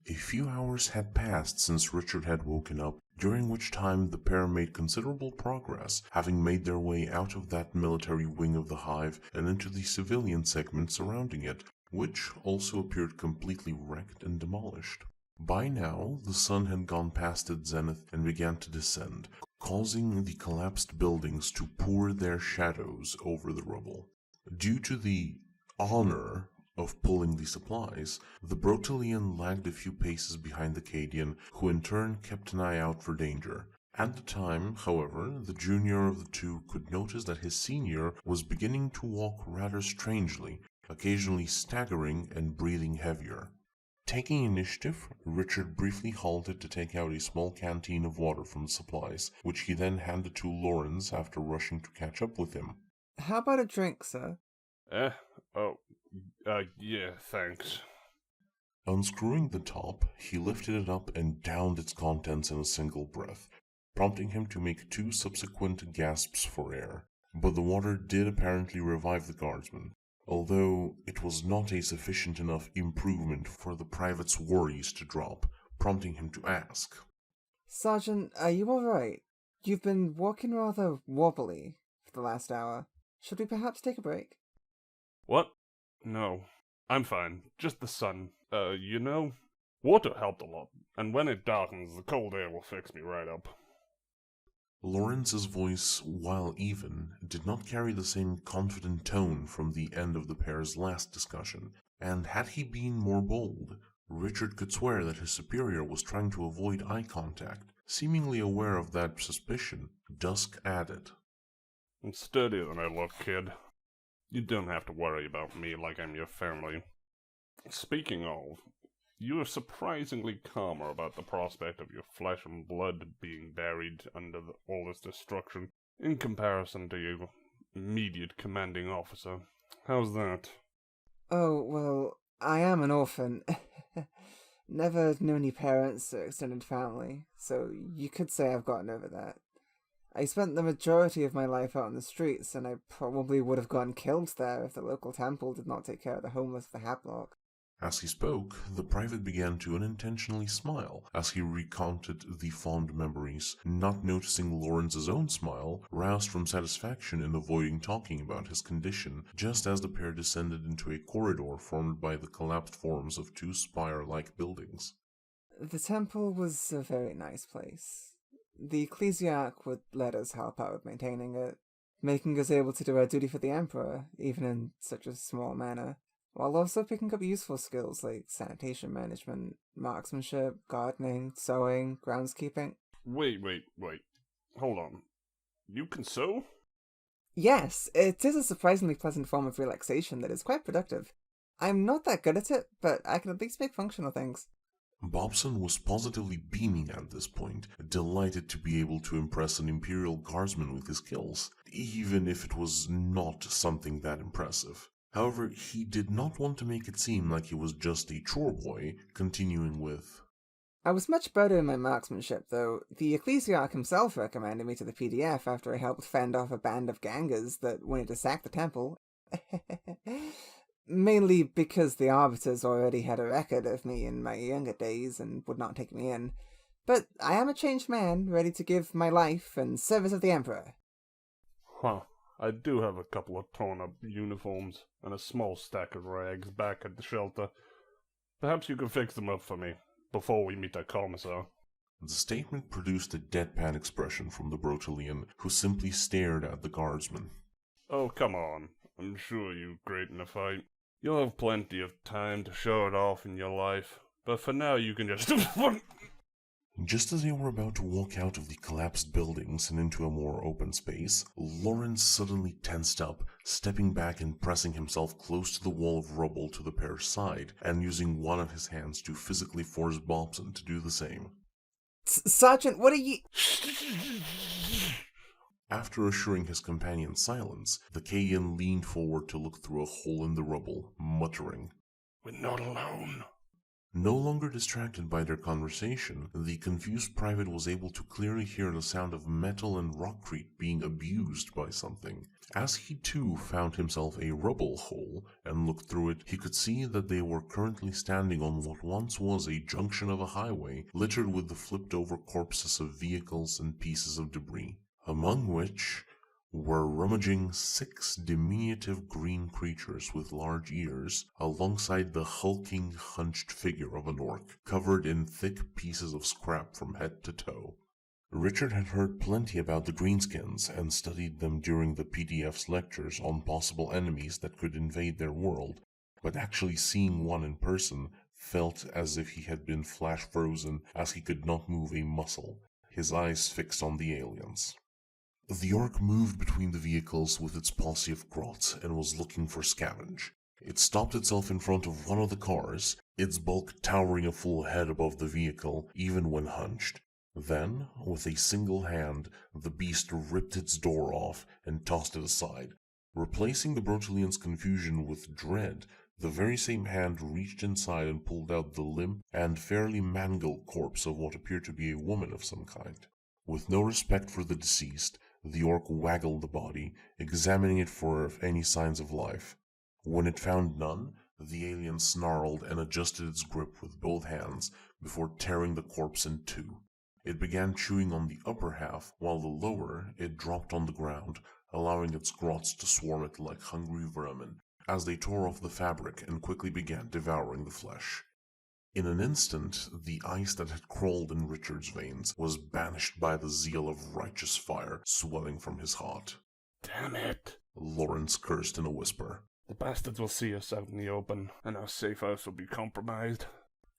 A few hours had passed since Richard had woken up, during which time the pair made considerable progress, having made their way out of that military wing of the hive and into the civilian segment surrounding it, which also appeared completely wrecked and demolished. By now, the sun had gone past its zenith and began to descend, causing the collapsed buildings to pour their shadows over the rubble. Due to the honor of pulling the supplies, the Brotelian lagged a few paces behind the Cadian, who in turn kept an eye out for danger. At the time, however, the junior of the two could notice that his senior was beginning to walk rather strangely, occasionally staggering and breathing heavier. Taking initiative, Richard briefly halted to take out a small canteen of water from the supplies, which he then handed to Lawrence after rushing to catch up with him. How about a drink, sir? Yeah, thanks. Unscrewing the top, he lifted it up and downed its contents in a single breath, prompting him to make 2 subsequent gasps for air. But the water did apparently revive the guardsman, although it was not a sufficient enough improvement for the private's worries to drop, prompting him to ask, Sergeant, are you alright? You've been walking rather wobbly for the last hour. Should we perhaps take a break? What? No, I'm fine. Just the sun. Water helped a lot, and when it darkens, the cold air will fix me right up. Lawrence's voice, while even, did not carry the same confident tone from the end of the pair's last discussion, and had he been more bold, Richard could swear that his superior was trying to avoid eye contact. Seemingly aware of that suspicion, Dusk added, I'm sturdier than I look, kid. You don't have to worry about me like I'm your family. Speaking of, you are surprisingly calmer about the prospect of your flesh and blood being buried under all this destruction, in comparison to your immediate commanding officer. How's that? Oh, well, I am an orphan. Never knew any parents or extended family, so you could say I've gotten over that. I spent the majority of my life out on the streets, and I probably would have gotten killed there if the local temple did not take care of the homeless of the Hat Block. As he spoke, the private began to unintentionally smile as he recounted the fond memories, not noticing Lawrence's own smile, roused from satisfaction in avoiding talking about his condition, just as the pair descended into a corridor formed by the collapsed forms of 2 spire-like buildings. The temple was a very nice place. The ecclesiarch would let us help out with maintaining it, making us able to do our duty for the Emperor, even in such a small manner, while also picking up useful skills like sanitation management, marksmanship, gardening, sewing, groundskeeping. Wait. Hold on. You can sew? Yes, it is a surprisingly pleasant form of relaxation that is quite productive. I'm not that good at it, but I can at least make functional things. Bobson was positively beaming at this point, delighted to be able to impress an Imperial Guardsman with his skills, even if it was not something that impressive. However, he did not want to make it seem like he was just a chore boy, continuing with, I was much better in my marksmanship, though. The ecclesiarch himself recommended me to the PDF after I helped fend off a band of gangers that wanted to sack the temple. Mainly because the Arbiters already had a record of me in my younger days and would not take me in. But I am a changed man, ready to give my life in service of the Emperor. Huh. I do have a couple of torn-up uniforms and a small stack of rags back at the shelter. Perhaps you can fix them up for me before we meet the Commissar. The statement produced a deadpan expression from the Brotelian, who simply stared at the guardsman. Oh, come on. I'm sure you're great in a fight. You'll have plenty of time to show it off in your life, but for now you can just... Just as they were about to walk out of the collapsed buildings and into a more open space, Lawrence suddenly tensed up, stepping back and pressing himself close to the wall of rubble to the pair's side, and using one of his hands to physically force Bobson to do the same. Sergeant, what are you... After assuring his companion silence, the Kayan leaned forward to look through a hole in the rubble, muttering, We're not alone. No longer distracted by their conversation, the confused private was able to clearly hear the sound of metal and rockcrete being abused by something. As he too found himself a rubble hole and looked through it, he could see that they were currently standing on what once was a junction of a highway, littered with the flipped over corpses of vehicles and pieces of debris, among which were rummaging 6 diminutive green creatures with large ears, alongside the hulking, hunched figure of an orc, covered in thick pieces of scrap from head to toe. Richard had heard plenty about the greenskins and studied them during the PDF's lectures on possible enemies that could invade their world, but actually seeing one in person felt as if he had been flash frozen, as he could not move a muscle, his eyes fixed on the aliens. The orc moved between the vehicles with its posse of grots and was looking for scavenge. It stopped itself in front of one of the cars, its bulk towering a full head above the vehicle, even when hunched. Then, with a single hand, the beast ripped its door off and tossed it aside. Replacing the Brotelian's confusion with dread, the very same hand reached inside and pulled out the limp and fairly mangled corpse of what appeared to be a woman of some kind. With no respect for the deceased, the orc waggled the body, examining it for any signs of life. When it found none, the alien snarled and adjusted its grip with both hands before tearing the corpse in two. It began chewing on the upper half, while the lower it dropped on the ground, allowing its grots to swarm it like hungry vermin, as they tore off the fabric and quickly began devouring the flesh. In an instant, the ice that had crawled in Richard's veins was banished by the zeal of righteous fire swelling from his heart. Damn it! Lawrence cursed in a whisper. The bastards will see us out in the open, and our safe house will be compromised.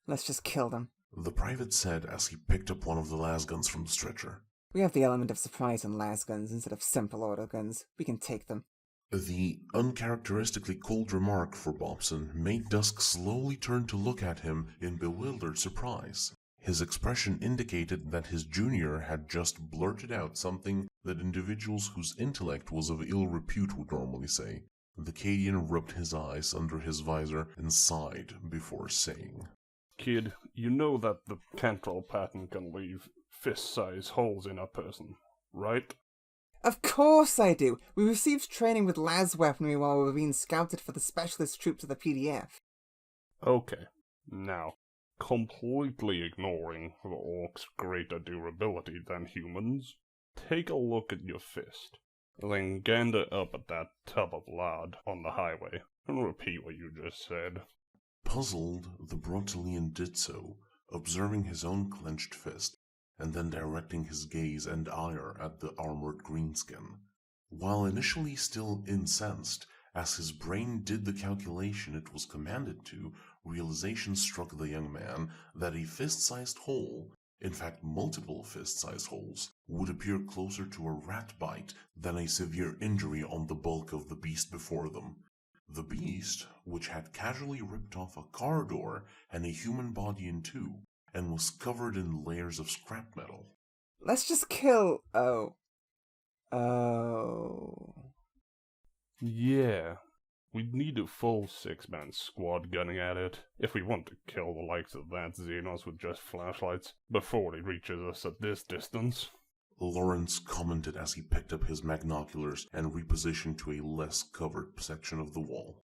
Let's just kill them. The private said as he picked up one of the lasguns from the stretcher. We have the element of surprise in lasguns instead of simple autoguns. We can take them. The uncharacteristically cold remark for Bobson made Dusk slowly turn to look at him in bewildered surprise. His expression indicated that his junior had just blurted out something that individuals whose intellect was of ill repute would normally say. The Cadian rubbed his eyes under his visor and sighed before saying, Kid, you know that the Cantrell pattern can leave fist-sized holes in a person, right? Of course I do! We received training with las weaponry while we were being scouted for the specialist troops of the PDF. Okay, now, completely ignoring the orcs' greater durability than humans, take a look at your fist, then gander up at that tub of lard on the highway, and repeat what you just said. Puzzled, the Brotelian did so, observing his own clenched fist, and then directing his gaze and ire at the armored greenskin. While initially still incensed, as his brain did the calculation it was commanded to, realization struck the young man that a fist-sized hole, in fact multiple fist-sized holes, would appear closer to a rat bite than a severe injury on the bulk of the beast before them. The beast, which had casually ripped off a car door and a human body in two, and was covered in layers of scrap metal. Let's just kill... Oh. Yeah, we'd need a full 6-man squad gunning at it, if we want to kill the likes of that Xenos with just flashlights, before he reaches us at this distance. Lawrence commented as he picked up his magnoculars and repositioned to a less covered section of the wall.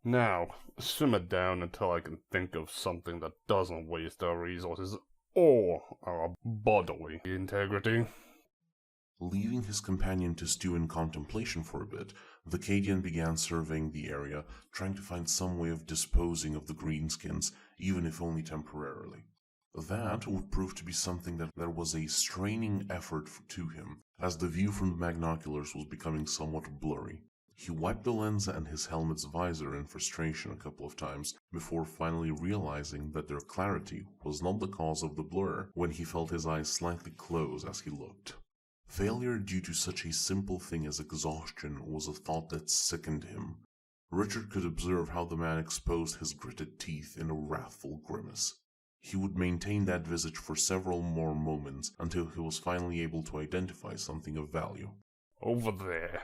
Now, simmer down until I can think of something that doesn't waste our resources or our bodily integrity. Leaving his companion to stew in contemplation for a bit, the Cadian began surveying the area, trying to find some way of disposing of the greenskins, even if only temporarily. That would prove to be something that was a straining effort to him, as the view from the magnoculars was becoming somewhat blurry. He wiped the lens and his helmet's visor in frustration a couple of times before finally realizing that their clarity was not the cause of the blur when he felt his eyes slightly close as he looked. Failure due to such a simple thing as exhaustion was a thought that sickened him. Richard could observe how the man exposed his gritted teeth in a wrathful grimace. He would maintain that visage for several more moments until he was finally able to identify something of value. Over there.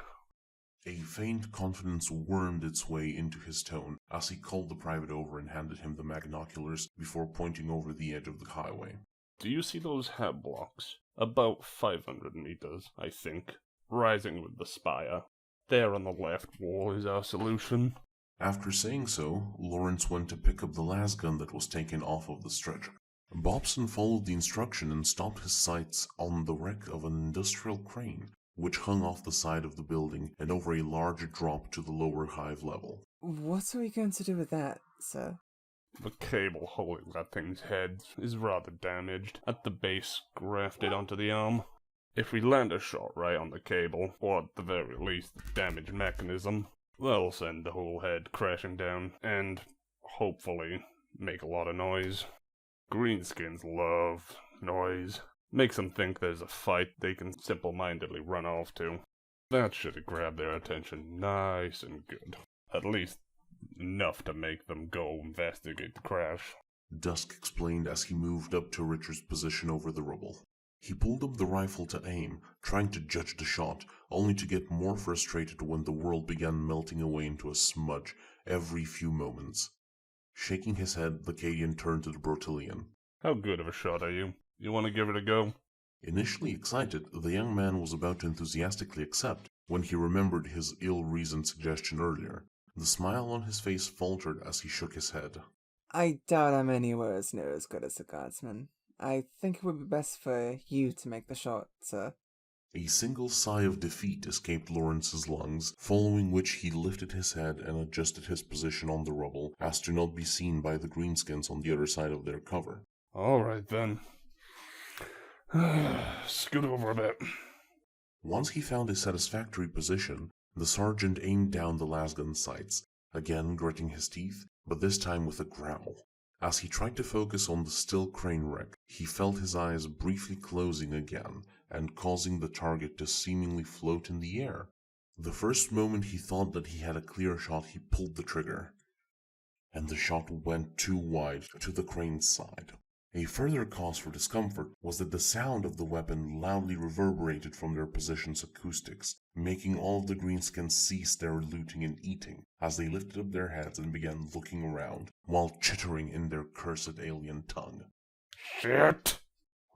A faint confidence wormed its way into his tone as he called the private over and handed him the magnoculars before pointing over the edge of the highway. Do you see those hab blocks? About 500 meters, I think, rising with the spire. There on the left wall is our solution. After saying so, Lawrence went to pick up the lasgun that was taken off of the stretcher. Bobson followed the instruction and stopped his sights on the wreck of an industrial crane, which hung off the side of the building and over a large drop to the lower hive level. What are we going to do with that, sir? The cable holding that thing's head is rather damaged, at the base grafted onto the arm. If we land a shot right on the cable, or at the very least the damaged mechanism, that'll send the whole head crashing down, and hopefully make a lot of noise. Greenskins love noise. Makes them think there's a fight they can simple-mindedly run off to. That should have grabbed their attention nice and good. At least enough to make them go investigate the crash. Dusk explained as he moved up to Richard's position over the rubble. He pulled up the rifle to aim, trying to judge the shot, only to get more frustrated when the world began melting away into a smudge every few moments. Shaking his head, the Cadian turned to the Brotelian. How good of a shot are you? You want to give it a go? Initially excited, the young man was about to enthusiastically accept when he remembered his ill-reasoned suggestion earlier. The smile on his face faltered as he shook his head. I doubt I'm anywhere as near as good as the guardsman. I think it would be best for you to make the shot, sir. A single sigh of defeat escaped Lawrence's lungs, following which he lifted his head and adjusted his position on the rubble as to not be seen by the greenskins on the other side of their cover. All right, then. Scoot over a bit. Once he found a satisfactory position, the sergeant aimed down the lasgun sights, again gritting his teeth, but this time with a growl. As he tried to focus on the still crane wreck, he felt his eyes briefly closing again and causing the target to seemingly float in the air. The first moment he thought that he had a clear shot, he pulled the trigger, and the shot went too wide to the crane's side. A further cause for discomfort was that the sound of the weapon loudly reverberated from their position's acoustics, making all of the greenskins cease their looting and eating as they lifted up their heads and began looking around, while chittering in their cursed alien tongue. Shit!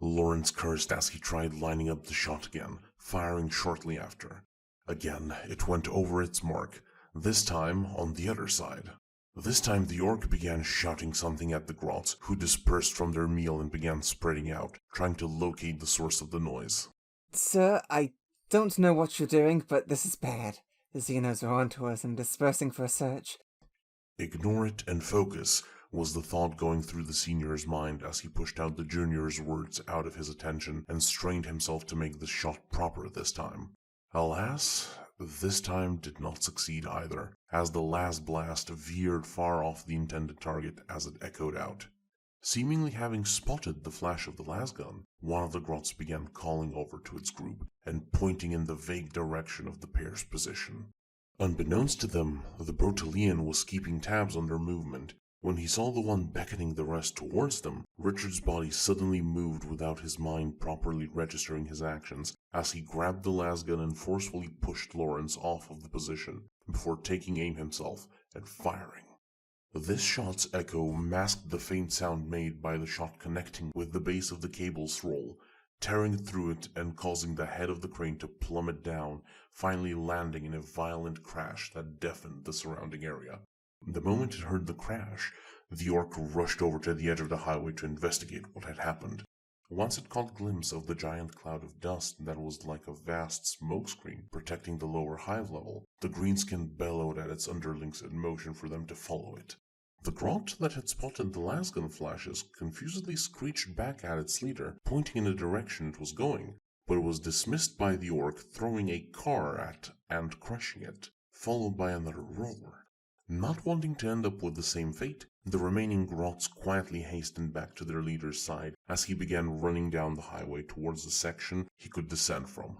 Lawrence cursed as he tried lining up the shot again, firing shortly after. Again, it went over its mark, this time on the other side. This time the orc began shouting something at the grots, who dispersed from their meal and began spreading out, trying to locate the source of the noise. Sir, I don't know what you're doing, but this is bad. The Xenos are onto us and dispersing for a search. Ignore it and focus, was the thought going through the senior's mind as he pushed out the junior's words out of his attention and strained himself to make the shot proper this time. Alas, this time did not succeed either, as the last blast veered far off the intended target as it echoed out. Seemingly having spotted the flash of the lasgun, one of the grots began calling over to its group and pointing in the vague direction of the pair's position. Unbeknownst to them, the Brotelian was keeping tabs on their movement. When he saw the one beckoning the rest towards them, Richard's body suddenly moved without his mind properly registering his actions, as he grabbed the lasgun and forcefully pushed Lawrence off of the position, before taking aim himself and firing. This shot's echo masked the faint sound made by the shot connecting with the base of the cable's roll, tearing through it and causing the head of the crane to plummet down, finally landing in a violent crash that deafened the surrounding area. The moment it heard the crash, the orc rushed over to the edge of the highway to investigate what had happened. Once it caught a glimpse of the giant cloud of dust that was like a vast smokescreen protecting the lower hive level, the greenskin bellowed at its underlings in motion for them to follow it. The grot that had spotted the lasgun flashes confusedly screeched back at its leader, pointing in the direction it was going, but it was dismissed by the orc throwing a car at and crushing it, followed by another roar. Not wanting to end up with the same fate, the remaining grots quietly hastened back to their leader's side as he began running down the highway towards the section he could descend from.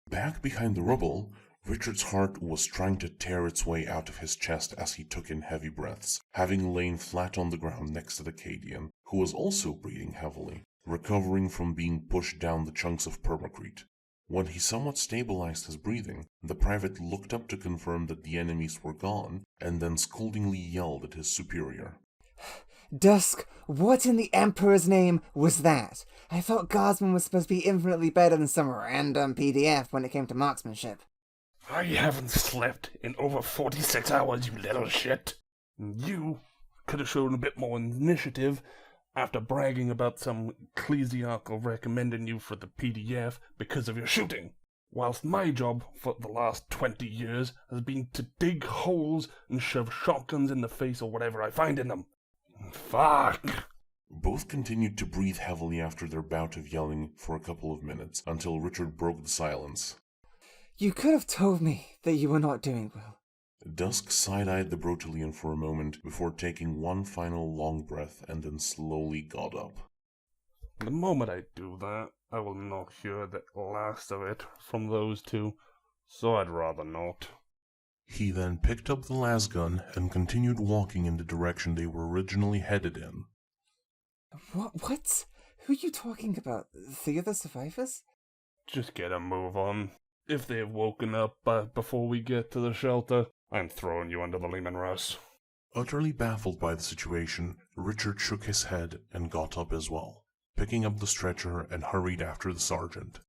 Back behind the rubble, Richard's heart was trying to tear its way out of his chest as he took in heavy breaths, having lain flat on the ground next to the Cadian, who was also breathing heavily, recovering from being pushed down the chunks of permacrete. When he somewhat stabilized his breathing, the private looked up to confirm that the enemies were gone, and then scoldingly yelled at his superior. Dusk, what in the Emperor's name was that? I thought Guardsman was supposed to be infinitely better than some random PDF when it came to marksmanship. I haven't slept in over 46 hours, you little shit. You could have shown a bit more initiative after bragging about some ecclesiarchal recommending you for the PDF because of your shooting, whilst my job for the last 20 years has been to dig holes and shove shotguns in the face or whatever I find in them. Fuck! Both continued to breathe heavily after their bout of yelling for a couple of minutes, until Richard broke the silence. You could have told me that you were not doing well. Dusk side-eyed the Brotelian for a moment before taking one final long breath and then slowly got up. The moment I do that, I will not hear the last of it from those two, so I'd rather not. He then picked up the lasgun and continued walking in the direction they were originally headed in. What? Who are you talking about? The other survivors? Just get a move on. If they've woken up before we get to the shelter, I'm throwing you under the Lehman Russ. Utterly baffled by the situation, Richard shook his head and got up as well, picking up the stretcher and hurried after the sergeant.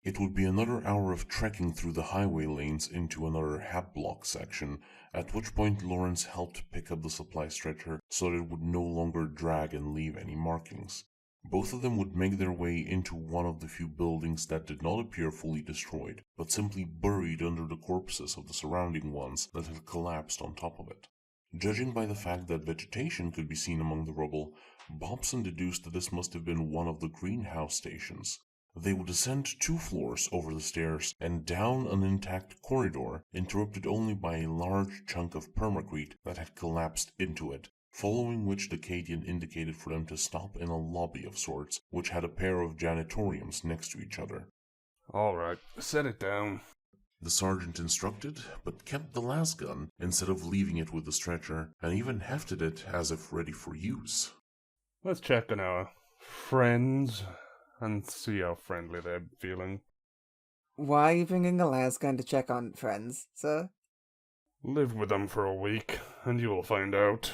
It would be another hour of trekking through the highway lanes into another hat-block section, at which point Lawrence helped pick up the supply stretcher so that it would no longer drag and leave any markings. Both of them would make their way into one of the few buildings that did not appear fully destroyed, but simply buried under the corpses of the surrounding ones that had collapsed on top of it. Judging by the fact that vegetation could be seen among the rubble, Bobson deduced that this must have been one of the greenhouse stations. They would ascend 2 floors over the stairs and down an intact corridor, interrupted only by a large chunk of permacrete that had collapsed into it, following which the Cadian indicated for them to stop in a lobby of sorts, which had a pair of janitoriums next to each other. Alright, set it down. The sergeant instructed, but kept the lasgun instead of leaving it with the stretcher, and even hefted it as if ready for use. Let's check on our friends and see how friendly they're feeling. Why are you bringing a lasgun to check on friends, sir? Live with them for a week, and you will find out.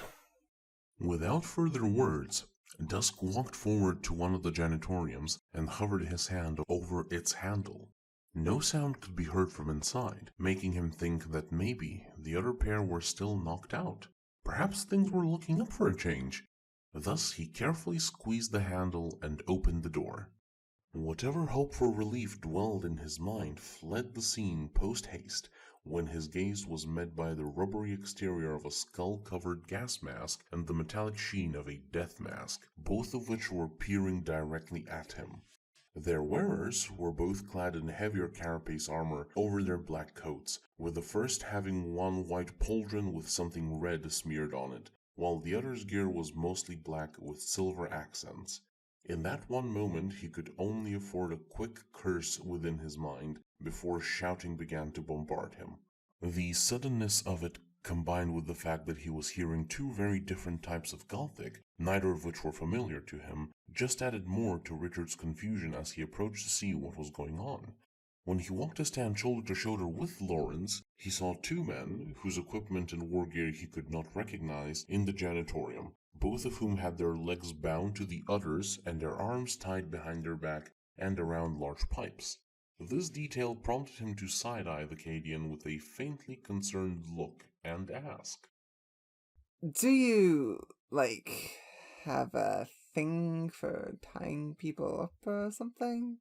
Without further words, Dusk walked forward to one of the janitoriums and hovered his hand over its handle. No sound could be heard from inside, making him think that maybe the other pair were still knocked out. Perhaps things were looking up for a change. Thus he carefully squeezed the handle and opened the door. Whatever hope for relief dwelled in his mind fled the scene post-haste when his gaze was met by the rubbery exterior of a skull-covered gas mask and the metallic sheen of a death mask, both of which were peering directly at him. Their wearers were both clad in heavier carapace armor over their black coats, with the first having one white pauldron with something red smeared on it, while the other's gear was mostly black with silver accents. In that one moment he could only afford a quick curse within his mind before shouting began to bombard him. The suddenness of it, combined with the fact that he was hearing 2 very different types of Gothic, neither of which were familiar to him, just added more to Richard's confusion as he approached to see what was going on. When he walked to stand shoulder to shoulder with Lawrence, he saw 2 men, whose equipment and war gear he could not recognize, in the janitorium, both of whom had their legs bound to the others and their arms tied behind their back and around large pipes. This detail prompted him to side-eye the Cadian with a faintly concerned look and ask, Do you, have a thing for tying people up or something?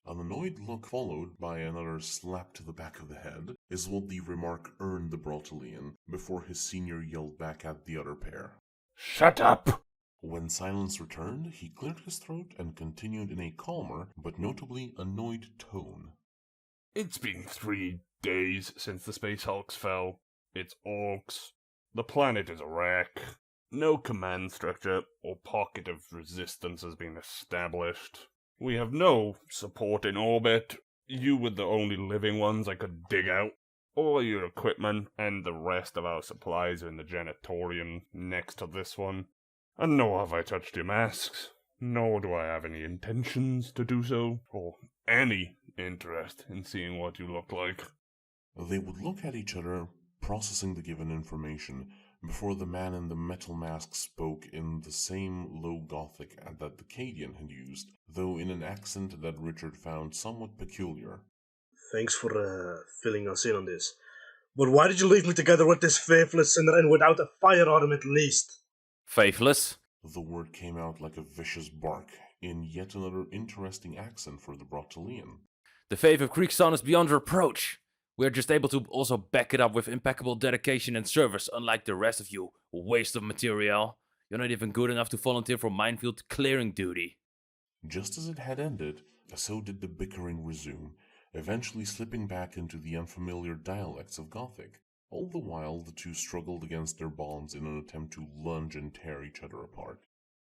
An annoyed look followed by another slap to the back of the head is what the remark earned the Brotelian before his senior yelled back at the other pair. Shut up! When silence returned, he cleared his throat and continued in a calmer but notably annoyed tone. It's been 3 days since the Space Hulks fell. It's orcs. The planet is a wreck. No command structure or pocket of resistance has been established. We have no support in orbit. You were the only living ones I could dig out. All your equipment and the rest of our supplies are in the janitorium next to this one. And nor have I touched your masks, nor do I have any intentions to do so, or any interest in seeing what you look like. They would look at each other, processing the given information, before the man in the metal mask spoke in the same low Gothic that the Cadian had used, though in an accent that Richard found somewhat peculiar. Thanks for filling us in on this. But why did you leave me together with this faithless sinner and without a firearm at least? Faithless? The word came out like a vicious bark, in yet another interesting accent for the Broctolian. The faith of Greek son is beyond reproach. We're just able to also back it up with impeccable dedication and service, unlike the rest of you. Waste of material. You're not even good enough to volunteer for minefield clearing duty. Just as it had ended, so did the bickering resume, eventually slipping back into the unfamiliar dialects of Gothic. All the while, the two struggled against their bonds in an attempt to lunge and tear each other apart.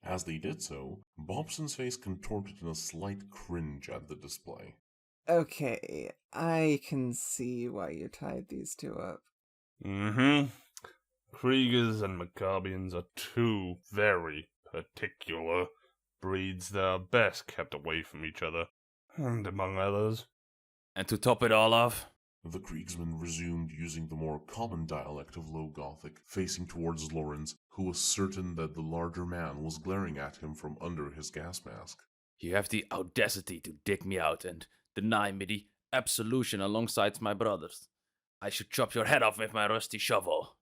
As they did so, Bobson's face contorted in a slight cringe at the display. Okay, I can see why you tied these two up. Mm-hmm. Kriegers and Maccabians are two very particular breeds that are best kept away from each other, and among others. And to top it all off, The Kriegsman resumed using the more common dialect of Low Gothic, facing towards Lawrence, who was certain that the larger man was glaring at him from under his gas mask. you have the audacity to dig me out and deny me the absolution alongside my brothers. I should chop your head off with my rusty shovel.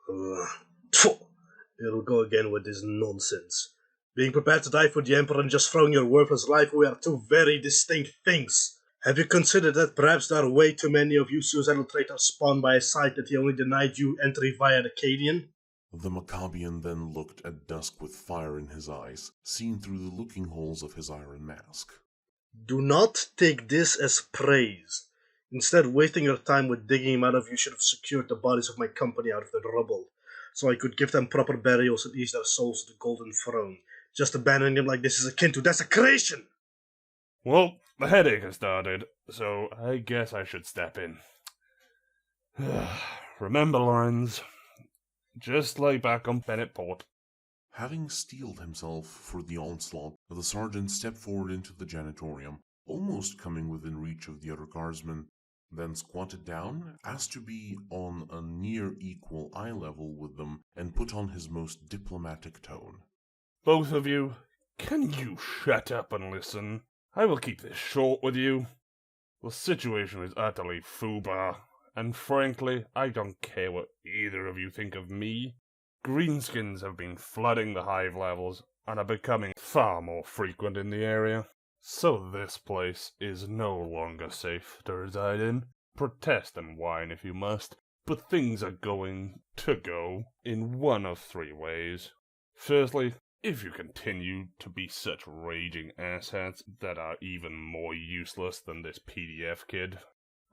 Phew, it'll go again with this nonsense. Being prepared to die for the Emperor and just throwing your worthless life away are two very distinct things. Have you considered that perhaps there are way too many of you suicidal traitors spawned by a site that he only denied you entry via the Cadian? The Maccabian then looked at Dusk with fire in his eyes, seen through the looking holes of his iron mask. Do not take this as praise. Instead, wasting your time with digging him out of you should have secured the bodies of my company out of the rubble, so I could give them proper burials and ease their souls to the Golden Throne. Just abandoning them like this is akin to desecration! Well, the headache has started, so I guess I should step in. Remember, Lorenz, just like back on Bennett Port. Having steeled himself for the onslaught, the sergeant stepped forward into the janitorium, almost coming within reach of the other guardsmen, then squatted down, as to be on a near equal eye level with them, and put on his most diplomatic tone. Both of you, can you shut up and listen? I will keep this short with you. The situation is utterly foobar, and frankly, I don't care what either of you think of me. Greenskins have been flooding the hive levels and are becoming far more frequent in the area. So this place is no longer safe to reside in. Protest and whine if you must, but things are going to go in one of three ways. Firstly, if you continue to be such raging asshats that are even more useless than this PDF kid,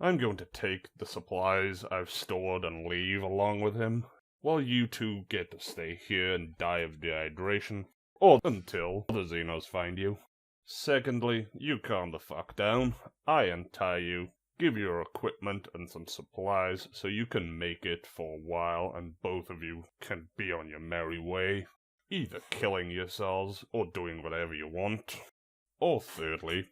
I'm going to take the supplies I've stored and leave along with him, while you two get to stay here and die of dehydration, or until the Xenos find you. Secondly, you calm the fuck down, I untie you, give you your equipment and some supplies so you can make it for a while and both of you can be on your merry way, either killing yourselves or doing whatever you want. Or thirdly,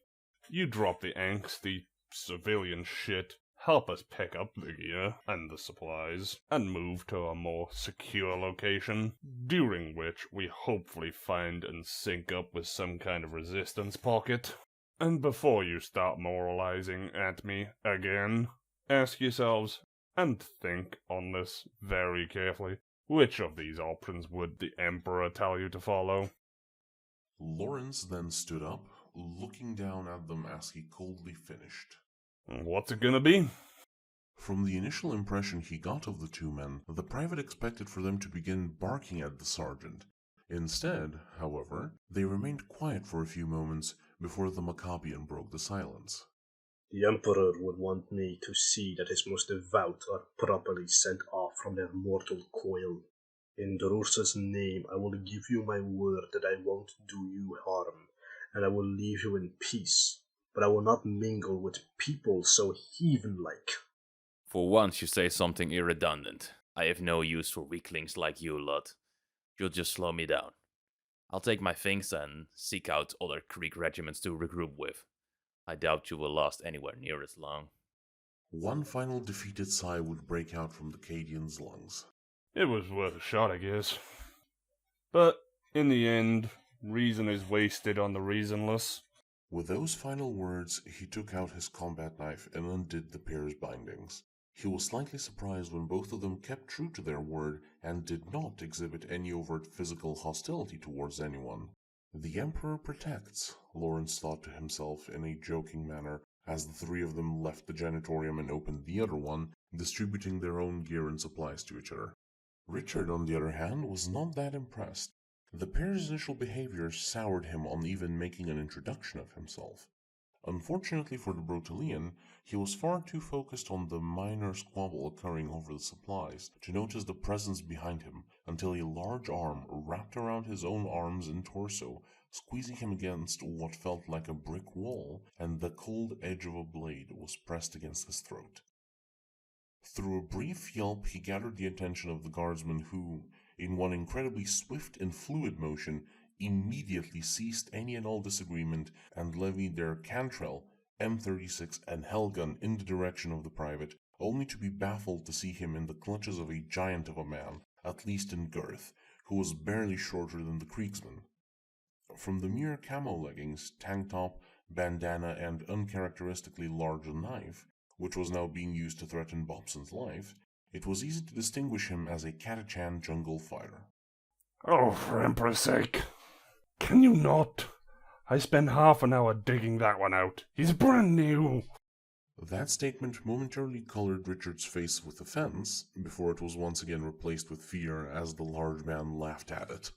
you drop the angsty civilian shit, help us pick up the gear and the supplies, and move to a more secure location, during which we hopefully find and sync up with some kind of resistance pocket. And before you start moralizing at me again, ask yourselves, and think on this very carefully, which of these options would the Emperor tell you to follow? Lawrence then stood up, looking down at them as he coldly finished. What's it gonna be? From the initial impression he got of the two men, the private expected for them to begin barking at the sergeant. Instead, however, they remained quiet for a few moments before the Maccabian broke the silence. The Emperor would want me to see that his most devout are properly sent off from their mortal coil. In Drursa's name, I will give you my word that I won't do you harm, and I will leave you in peace, but I will not mingle with people so heathen-like. For once you say something irredundant. I have no use for weaklings like you lot. You'll just slow me down. I'll take my things and seek out other Greek regiments to regroup with. I doubt you will last anywhere near as long. One final defeated sigh would break out from the Cadian's lungs. It was worth a shot, I guess. But, in the end, reason is wasted on the reasonless. With those final words, he took out his combat knife and undid the pair's bindings. He was slightly surprised when both of them kept true to their word and did not exhibit any overt physical hostility towards anyone. The Emperor protects, Lawrence thought to himself in a joking manner as the three of them left the janitorium and opened the other one, distributing their own gear and supplies to each other. Richard, on the other hand, was not that impressed. The pair's initial behavior soured him on even making an introduction of himself. Unfortunately for the Brutalian, he was far too focused on the minor squabble occurring over the supplies to notice the presence behind him until a large arm wrapped around his own arms and torso, squeezing him against what felt like a brick wall, and the cold edge of a blade was pressed against his throat. Through a brief yelp, he gathered the attention of the guardsmen who, in one incredibly swift and fluid motion, immediately ceased any and all disagreement and levied their Cantrell, M36, and Hellgun in the direction of the private, only to be baffled to see him in the clutches of a giant of a man, at least in girth, who was barely shorter than the Kriegsman. From the mere camo leggings, tank top, bandana, and uncharacteristically large knife, which was now being used to threaten Bobson's life, it was easy to distinguish him as a Catachan jungle fighter. Oh, for Emperor's sake. Can you not? I spent half an hour digging that one out. He's brand new. That statement momentarily colored Richard's face with offense, before it was once again replaced with fear as the large man laughed at it.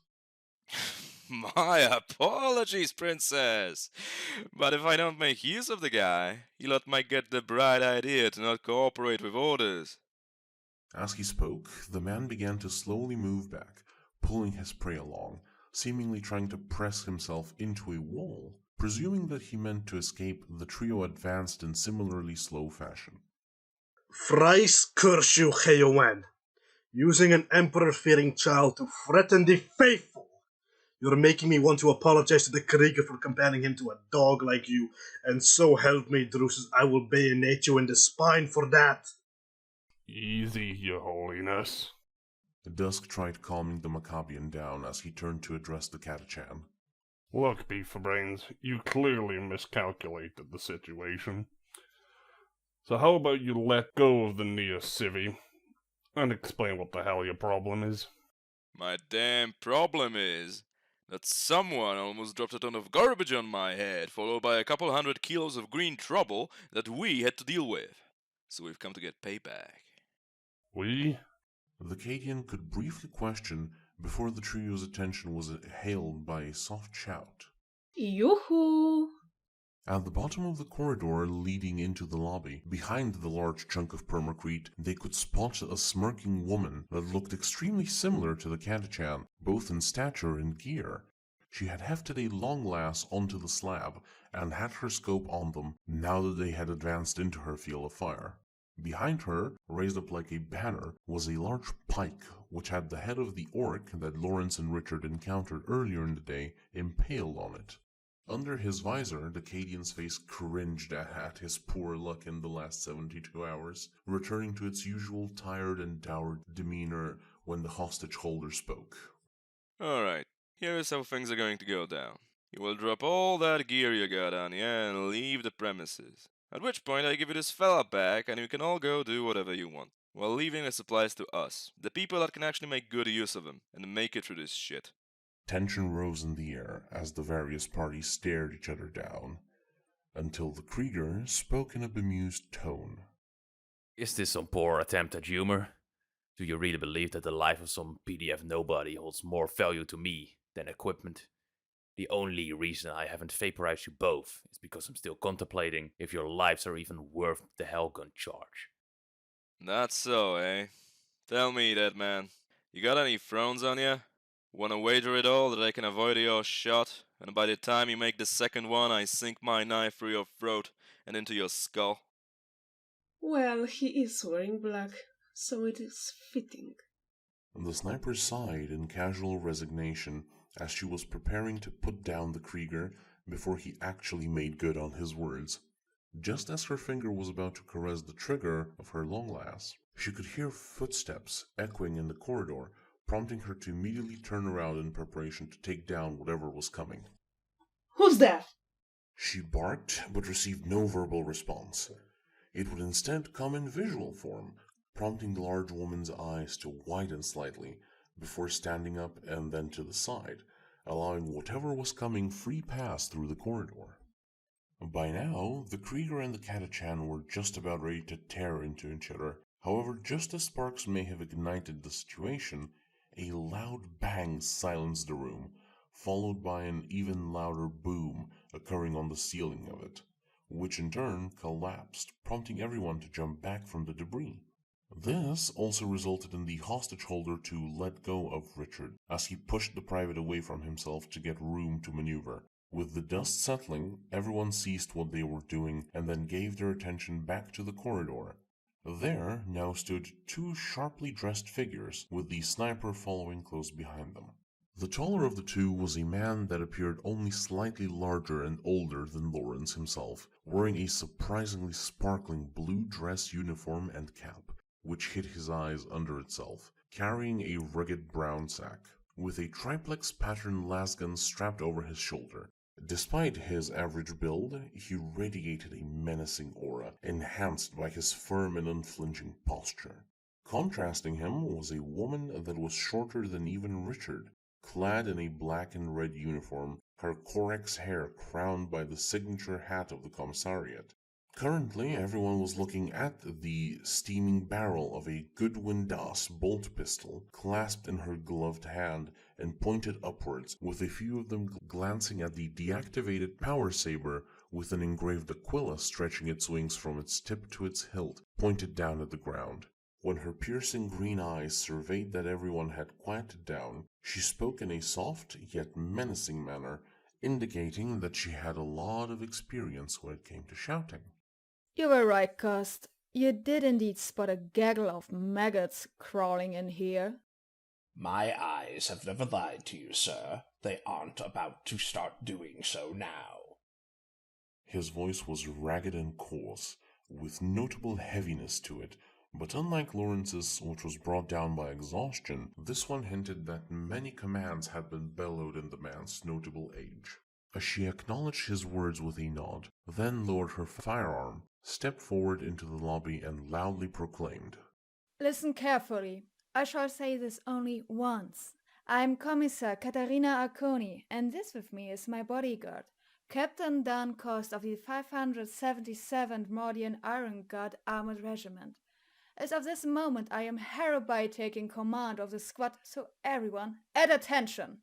My apologies, princess. But if I don't make use of the guy, you lot might get the bright idea to not cooperate with orders. As he spoke, the man began to slowly move back, pulling his prey along, seemingly trying to press himself into a wall. Presuming that he meant to escape, the trio advanced in similarly slow fashion. Thrice curse you, Heowen! Using an emperor-fearing child to threaten the faithful! You're making me want to apologize to the Krieger for comparing him to a dog like you, and so help me, Drusus, I will bayonet you in the spine for that! Easy, your holiness. Dusk tried calming the Maccabian down as he turned to address the Catachan. Look, Beefarbrains, you clearly miscalculated the situation. So how about you let go of the Neo-Civi and explain what the hell your problem is? My damn problem is that someone almost dropped a ton of garbage on my head, followed by a couple 100 kilos of green trouble that we had to deal with. So we've come to get payback. We? The Cadian could briefly question before the trio's attention was hailed by a soft shout. Yoo-hoo! At the bottom of the corridor leading into the lobby, behind the large chunk of permacrete, they could spot a smirking woman that looked extremely similar to the Catachan, both in stature and gear. She had hefted a long lass onto the slab and had her scope on them now that they had advanced into her field of fire. Behind her, raised up like a banner, was a large pike which had the head of the orc that Lawrence and Richard encountered earlier in the day impaled on it. Under his visor, the Cadian's face cringed at his poor luck in the last 72 hours, returning to its usual tired and dour demeanor when the hostage holder spoke. Alright, here is how things are going to go down. You will drop all that gear you got on you and leave the premises. At which point I give you this fella back and you can all go do whatever you want, while leaving the supplies to us, the people that can actually make good use of them, and make it through this shit. Tension rose in the air as the various parties stared each other down, until the Krieger spoke in a bemused tone. Is this some poor attempt at humor? Do you really believe that the life of some PDF nobody holds more value to me than equipment? The only reason I haven't vaporized you both is because I'm still contemplating if your lives are even worth the Hellgun charge. That's so, eh? Tell me that, man. You got any thrones on ya? Wanna wager it all that I can avoid your shot, and by the time you make the second one I sink my knife through your throat and into your skull? Well, he is wearing black, so it is fitting. The sniper sighed in casual resignation as she was preparing to put down the Krieger before he actually made good on his words. Just as her finger was about to caress the trigger of her longlass, she could hear footsteps echoing in the corridor, prompting her to immediately turn around in preparation to take down whatever was coming. Who's there? She barked, but received no verbal response. It would instead come in visual form, prompting the large woman's eyes to widen slightly, before standing up and then to the side, allowing whatever was coming free pass through the corridor. By now, the Krieger and the Catachan were just about ready to tear into each other. However, just as sparks may have ignited the situation, a loud bang silenced the room, followed by an even louder boom occurring on the ceiling of it, which in turn collapsed, prompting everyone to jump back from the debris. This also resulted in the hostage holder to let go of Richard, as he pushed the private away from himself to get room to maneuver. With the dust settling, everyone ceased what they were doing and then gave their attention back to the corridor. There now stood two sharply dressed figures, with the sniper following close behind them. The taller of the two was a man that appeared only slightly larger and older than Lawrence himself, wearing a surprisingly sparkling blue dress uniform and cap, which hid his eyes under itself, carrying a rugged brown sack, with a triplex pattern lasgun strapped over his shoulder. Despite his average build, he radiated a menacing aura, enhanced by his firm and unflinching posture. Contrasting him was a woman that was shorter than even Richard, clad in a black and red uniform, her Corex hair crowned by the signature hat of the Commissariat. Currently, everyone was looking at the steaming barrel of a Goodwin Das bolt pistol clasped in her gloved hand and pointed upwards, with a few of them glancing at the deactivated power saber with an engraved Aquila stretching its wings from its tip to its hilt, pointed down at the ground. When her piercing green eyes surveyed that everyone had quieted down, she spoke in a soft yet menacing manner, indicating that she had a lot of experience when it came to shouting. You were right, Cost. You did indeed spot a gaggle of maggots crawling in here. My eyes have never lied to you, sir. They aren't about to start doing so now. His voice was ragged and coarse, with notable heaviness to it, but unlike Lawrence's, which was brought down by exhaustion, this one hinted that many commands had been bellowed in the man's notable age. As she acknowledged his words with a nod, then lowered her firearm, stepped forward into the lobby and loudly proclaimed, Listen carefully. I shall say this only once. I am Commissar Katharina Arconi, and this with me is my bodyguard, Captain Dan Cost of the 577th Mordian Iron Guard Armored Regiment. As of this moment, I am hereby taking command of the squad, so everyone, at attention!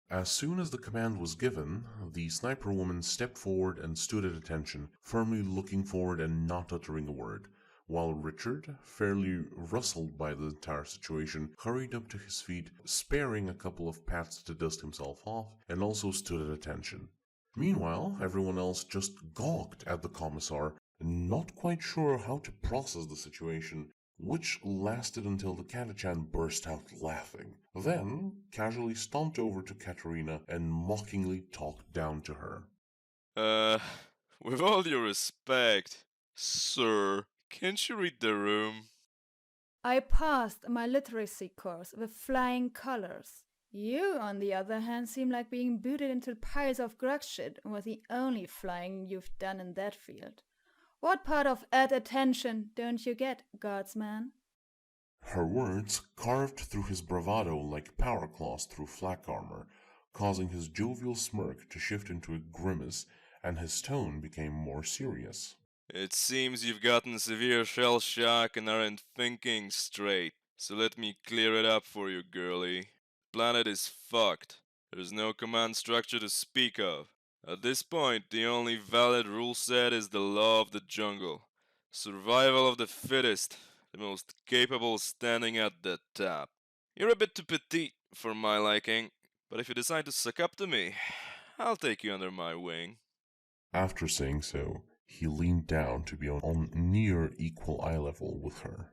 As soon as the command was given, the sniper woman stepped forward and stood at attention, firmly looking forward and not uttering a word, while Richard, fairly rustled by the entire situation, hurried up to his feet, sparing a couple of pats to dust himself off, and also stood at attention. Meanwhile, everyone else just gawked at the Commissar, not quite sure how to process the situation, which lasted until the Catachan burst out laughing, then casually stomped over to Katerina and mockingly talked down to her. With all due respect, sir, can't you read the room? I passed my literacy course with flying colors. You, on the other hand, seem like being booted into piles of grug shit and was the only flying you've done in that field. What part of at attention don't you get, guardsman? Her words carved through his bravado like power claws through flak armor, causing his jovial smirk to shift into a grimace, and his tone became more serious. It seems you've gotten severe shell shock and aren't thinking straight, so let me clear it up for you, girlie. Planet is fucked. There's no command structure to speak of. At this point, the only valid rule set is the law of the jungle. Survival of the fittest, the most capable standing at the top. You're a bit too petite for my liking, but if you decide to suck up to me, I'll take you under my wing. After saying so, he leaned down to be on near equal eye level with her.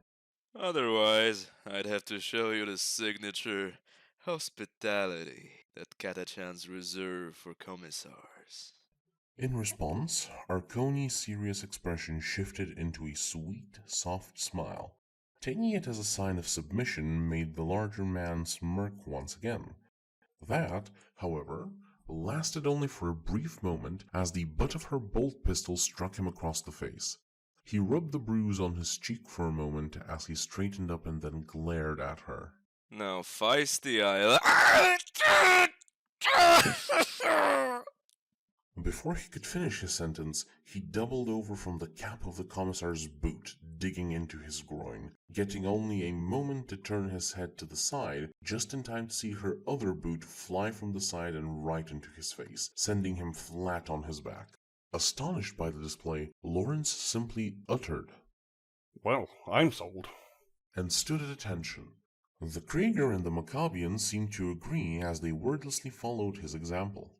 Otherwise, I'd have to show you the signature hospitality. that Katachan's reserved for commissars. In response, Arconi's serious expression shifted into a sweet, soft smile. Taking it as a sign of submission made the larger man smirk once again. That, however, lasted only for a brief moment as the butt of her bolt pistol struck him across the face. He rubbed the bruise on his cheek for a moment as he straightened up and then glared at her. Now, feisty I. Before he could finish his sentence, he doubled over from the cap of the commissar's boot, digging into his groin, getting only a moment to turn his head to the side, just in time to see her other boot fly from the side and right into his face, sending him flat on his back. Astonished by the display, Lawrence simply uttered, Well, I'm sold. and stood at attention. The Krieger and the Maccabian seemed to agree as they wordlessly followed his example.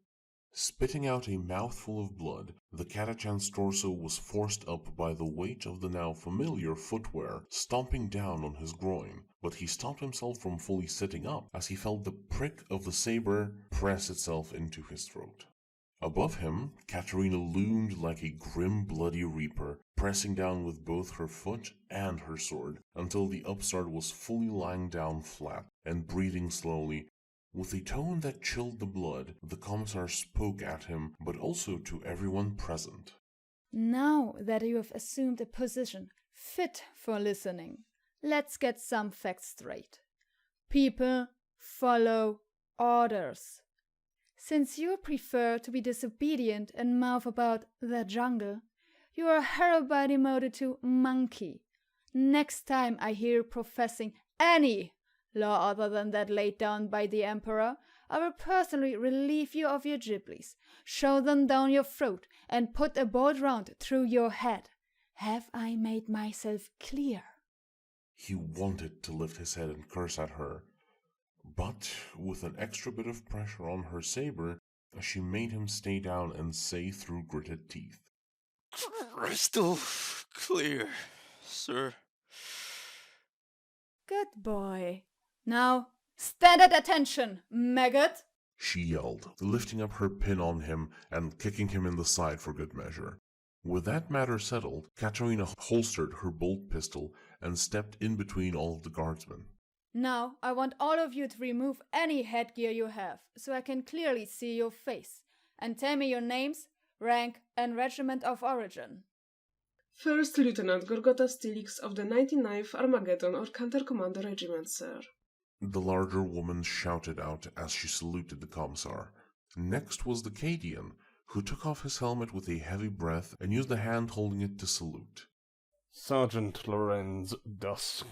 Spitting out a mouthful of blood, the Katachan's torso was forced up by the weight of the now familiar footwear stomping down on his groin, but he stopped himself from fully sitting up as he felt the prick of the saber press itself into his throat. Above him, Katerina loomed like a grim bloody reaper, pressing down with both her foot and her sword until the upstart was fully lying down flat and breathing slowly. With a tone that chilled the blood, the commissar spoke at him, but also to everyone present. Now that you have assumed a position fit for listening, let's get some facts straight. People follow orders. Since you prefer to be disobedient and mouth about the jungle, you are hereby demoted to monkey. Next time I hear you professing any law other than that laid down by the Emperor, I will personally relieve you of your ghiblis, shove them down your throat, and put a bolt round through your head. Have I made myself clear? He wanted to lift his head and curse at her, but with an extra bit of pressure on her saber, she made him stay down and say through gritted teeth, Crystal clear, sir. Good boy. Now, stand at attention, maggot! she yelled, lifting up her pin on him and kicking him in the side for good measure. With that matter settled, Katerina holstered her bolt pistol and stepped in between all of the guardsmen. Now, I want all of you to remove any headgear you have, so I can clearly see your face, and tell me your names, rank, and regiment of origin. First Lieutenant Gorgota Stilix of the 99th Armageddon or Counter Commander Regiment, sir. The larger woman shouted out as she saluted the commissar. Next was the Cadian, who took off his helmet with a heavy breath and used the hand holding it to salute. Sergeant Lorenz Dusk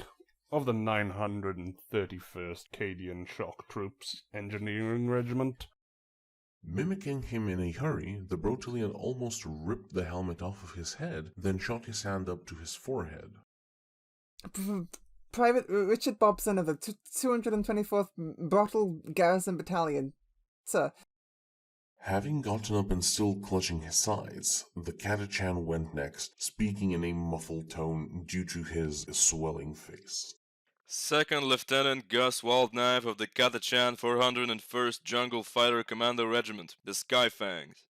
of the 931st Cadian Shock Troops Engineering Regiment. Mimicking him in a hurry, the Brotelian almost ripped the helmet off of his head, then shot his hand up to his forehead. Private Richard Bobson of the 224th Bottle Garrison Battalion, sir. Having gotten up and still clutching his sides, the Katachan went next, speaking in a muffled tone due to his swelling face. Second Lieutenant Gus Waldknife of the Katachan 401st Jungle Fighter Commando Regiment, the Skyfangs.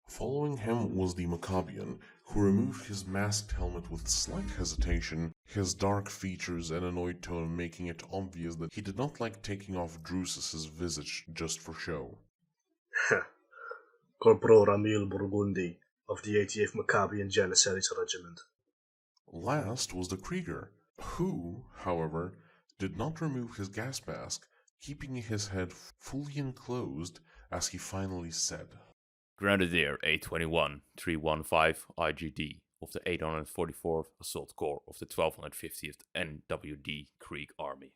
Following him was the Maccabian, who removed his masked helmet with slight hesitation, his dark features and annoyed tone making it obvious that he did not like taking off Drusus's visage just for show. Corporal Ramil Burgundi of the 80th Maccabian Janissaries Regiment. Last was the Krieger, who, however, did not remove his gas mask, keeping his head fully enclosed as he finally said, Grenadier A21 315 IGD of the 844th Assault Corps of the 1250th NWD Krieg Army.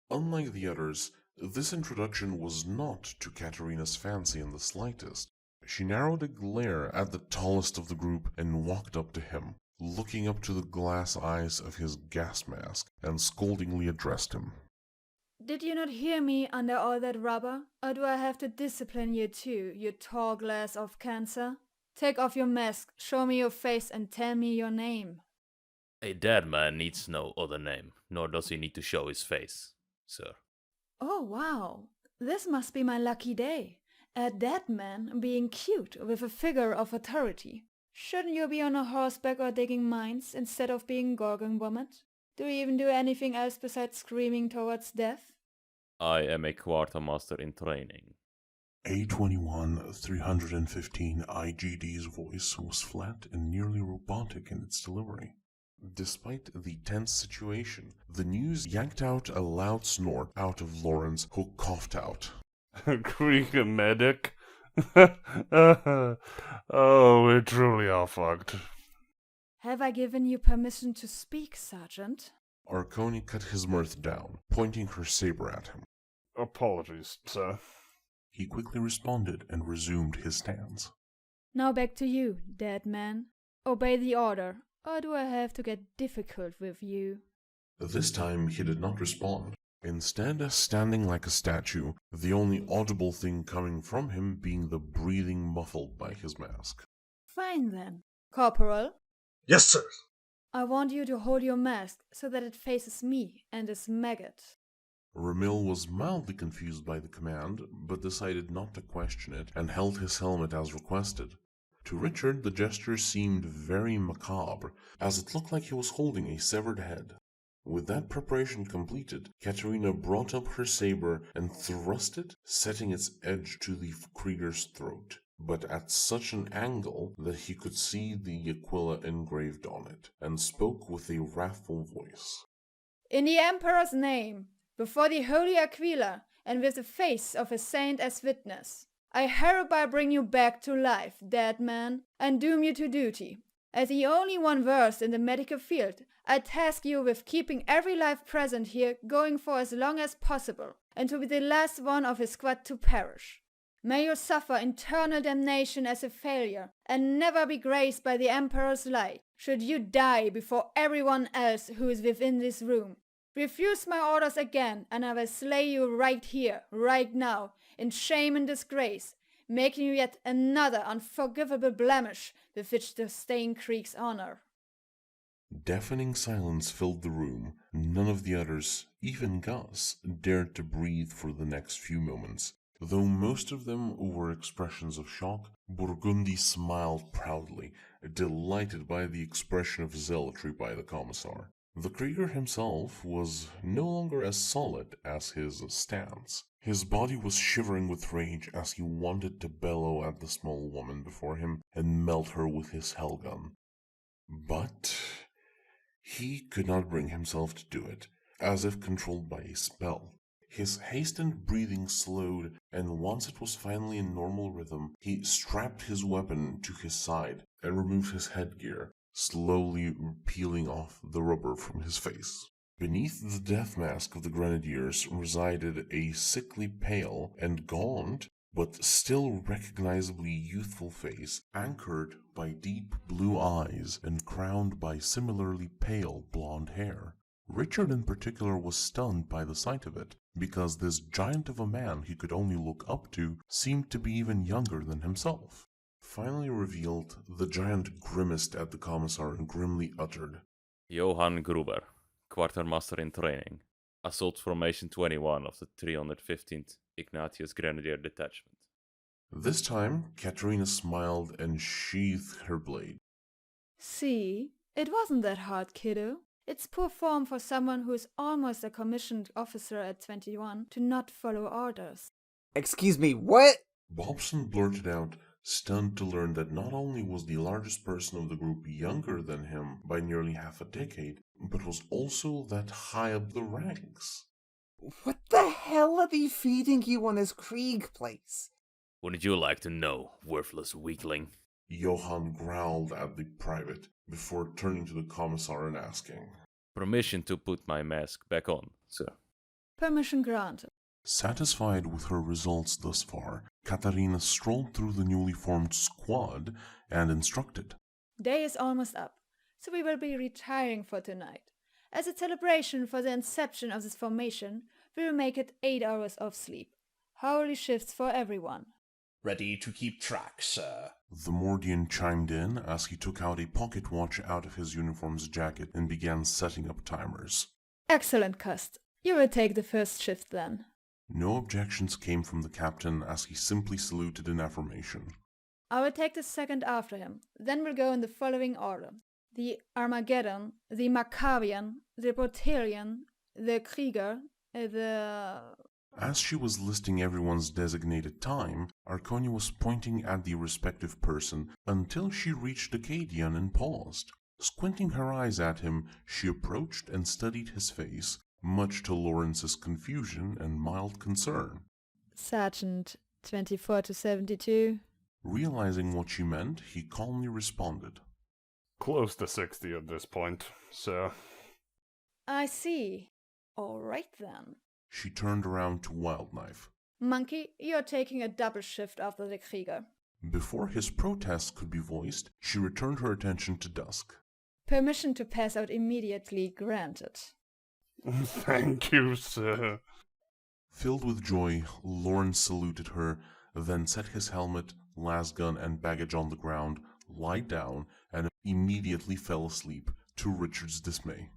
Unlike the others, this introduction was not to Katerina's fancy in the slightest. She narrowed a glare at the tallest of the group and walked up to him, looking up to the glass eyes of his gas mask, and scoldingly addressed him. Did you not hear me under all that rubber? Or do I have to discipline you too, you tall glass of cancer? Take off your mask, show me your face, and tell me your name. A dead man needs no other name, nor does he need to show his face, sir. Oh, wow. This must be my lucky day. A dead man being cute with a figure of authority. Shouldn't you be on a horseback or digging mines instead of being gorgon vomit? Do you even do anything else besides screaming towards death? I am a quartermaster in training. A21-315 IGD's voice was flat and nearly robotic in its delivery. Despite the tense situation, the news yanked out a loud snort out of Lawrence, who coughed out. Greek medic? Oh, we truly are fucked. Have I given you permission to speak, Sergeant? Arconi cut his mirth down, pointing her saber at him. Apologies, sir. He quickly responded and resumed his stance. Now back to you, dead man. Obey the order, or do I have to get difficult with you? This time he did not respond. Instead, standing like a statue, the only audible thing coming from him being the breathing muffled by his mask. Fine then. Corporal, Yes, sir. I want you to hold your mask so that it faces me and this maggot. Ramil was mildly confused by the command, but decided not to question it and held his helmet as requested. To Richard, the gesture seemed very macabre, as it looked like he was holding a severed head. With that preparation completed, Katerina brought up her saber and thrust it, setting its edge to the Krieger's throat, but at such an angle that he could see the Aquila engraved on it, and spoke with a wrathful voice. In the Emperor's name, before the Holy Aquila, and with the face of a saint as witness, I hereby bring you back to life, dead man, and doom you to duty. As the only one versed in the medical field, I task you with keeping every life present here going for as long as possible, and to be the last one of his squad to perish. May you suffer eternal damnation as a failure, and never be graced by the Emperor's light, should you die before everyone else who is within this room. Refuse my orders again, and I will slay you right here, right now, in shame and disgrace, making you yet another unforgivable blemish with which to stain Krieg's honor. Deafening silence filled the room. None of the others, even Gus, dared to breathe for the next few moments. Though most of them were expressions of shock, Burgundy smiled proudly, delighted by the expression of zealotry by the Commissar. The Krieger himself was no longer as solid as his stance. His body was shivering with rage as he wanted to bellow at the small woman before him and melt her with his hellgun. But he could not bring himself to do it, as if controlled by a spell. His hastened breathing slowed, and once it was finally in normal rhythm, he strapped his weapon to his side and removed his headgear, slowly peeling off the rubber from his face. Beneath the death mask of the grenadiers resided a sickly pale and gaunt, but still recognizably youthful face, anchored by deep blue eyes and crowned by similarly pale blonde hair. Richard in particular was stunned by the sight of it, because this giant of a man he could only look up to seemed to be even younger than himself. Finally revealed, the giant grimaced at the Commissar and grimly uttered, Johann Gruber, quartermaster in training. Assault Formation 21 of the 315th Ignatius Grenadier Detachment. This time, Katerina smiled and sheathed her blade. See, it wasn't that hard, kiddo. It's poor form for someone who is almost a commissioned officer at 21 to not follow orders. Excuse me, what? Bobson blurted out, stunned to learn that not only was the largest person of the group younger than him by nearly half a decade, but was also that high up the ranks. What the hell are they feeding you on this Krieg place? Wouldn't you like to know, worthless weakling? Johann growled at the private, before turning to the Commissar and asking, Permission to put my mask back on, sir. Permission granted. Satisfied with her results thus far, Katarina strolled through the newly formed squad and instructed. Day is almost up, so we will be retiring for tonight. As a celebration for the inception of this formation, we will make it 8 hours of sleep. Hourly shifts for everyone. Ready to keep track, sir. The Mordian chimed in as he took out a pocket watch out of his uniform's jacket and began setting up timers. Excellent, Cust. You will take the first shift then. No objections came from the captain as he simply saluted in affirmation. I will take the second after him. Then we'll go in the following order. The Armageddon, the Maccabian, the Proterian, the Krieger, the... As she was listing everyone's designated time, Arconia was pointing at the respective person until she reached Acadian and paused. Squinting her eyes at him, she approached and studied his face, much to Lawrence's confusion and mild concern. Sergeant 24 to 72. Realizing what she meant, he calmly responded. Close to 60 at this point, sir. I see. All right then. She turned around to Wildknife. Monkey, you're taking a double shift after the Krieger. Before his protest could be voiced, she returned her attention to Dusk. Permission to pass out immediately granted. Thank you, sir. Filled with joy, Lawrence saluted her, then set his helmet, lasgun, and baggage on the ground, lied down, and immediately fell asleep, to Richard's dismay.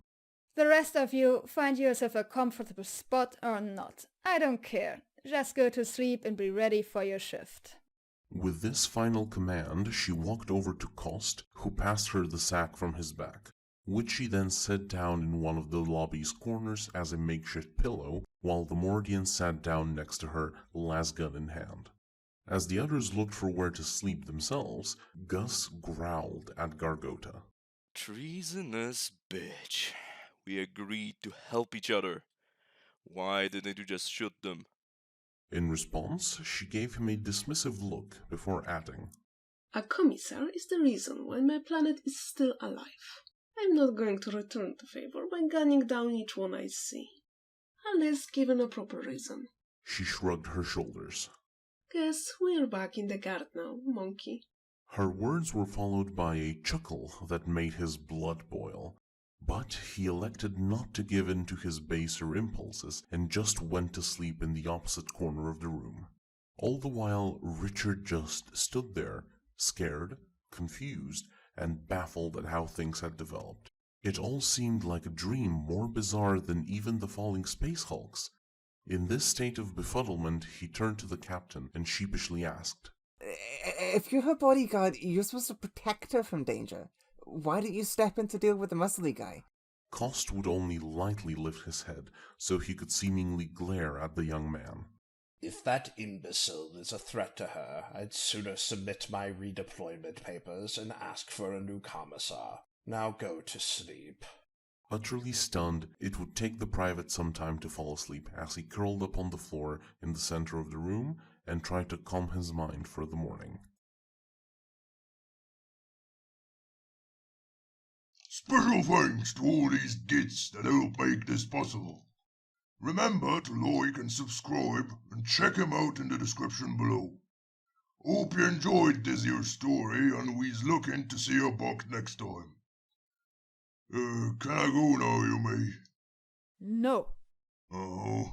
The rest of you, find yourself a comfortable spot or not. I don't care. Just go to sleep and be ready for your shift. With this final command, she walked over to Cost, who passed her the sack from his back, which she then set down in one of the lobby's corners as a makeshift pillow, while the Mordian sat down next to her, lasgun in hand. As the others looked for where to sleep themselves, Gus growled at Gargota. Treasonous bitch. We agreed to help each other. Why didn't you just shoot them? In response, she gave him a dismissive look before adding, A commissar is the reason why my planet is still alive. I'm not going to return the favor by gunning down each one I see. Unless given a proper reason. She shrugged her shoulders. Guess we're back in the guard now, monkey. Her words were followed by a chuckle that made his blood boil. But he elected not to give in to his baser impulses and just went to sleep in the opposite corner of the room. All the while, Richard just stood there, scared, confused, and baffled at how things had developed. It all seemed like a dream more bizarre than even the falling space hulks. In this state of befuddlement, he turned to the captain and sheepishly asked, If you're her bodyguard, you're supposed to protect her from danger. Why didn't you step in to deal with the muscly guy? Cost would only lightly lift his head so he could seemingly glare at the young man. If that imbecile is a threat to her, I'd sooner submit my redeployment papers and ask for a new commissar. Now go to sleep. Utterly stunned, it would take the private some time to fall asleep as he curled up on the floor in the center of the room and tried to calm his mind for the morning. Special thanks to all these gits that help make this possible. Remember to like and subscribe and check him out in the description below. Hope you enjoyed this here story and we's looking to see you back next time. Can I go now, you may? No. Oh.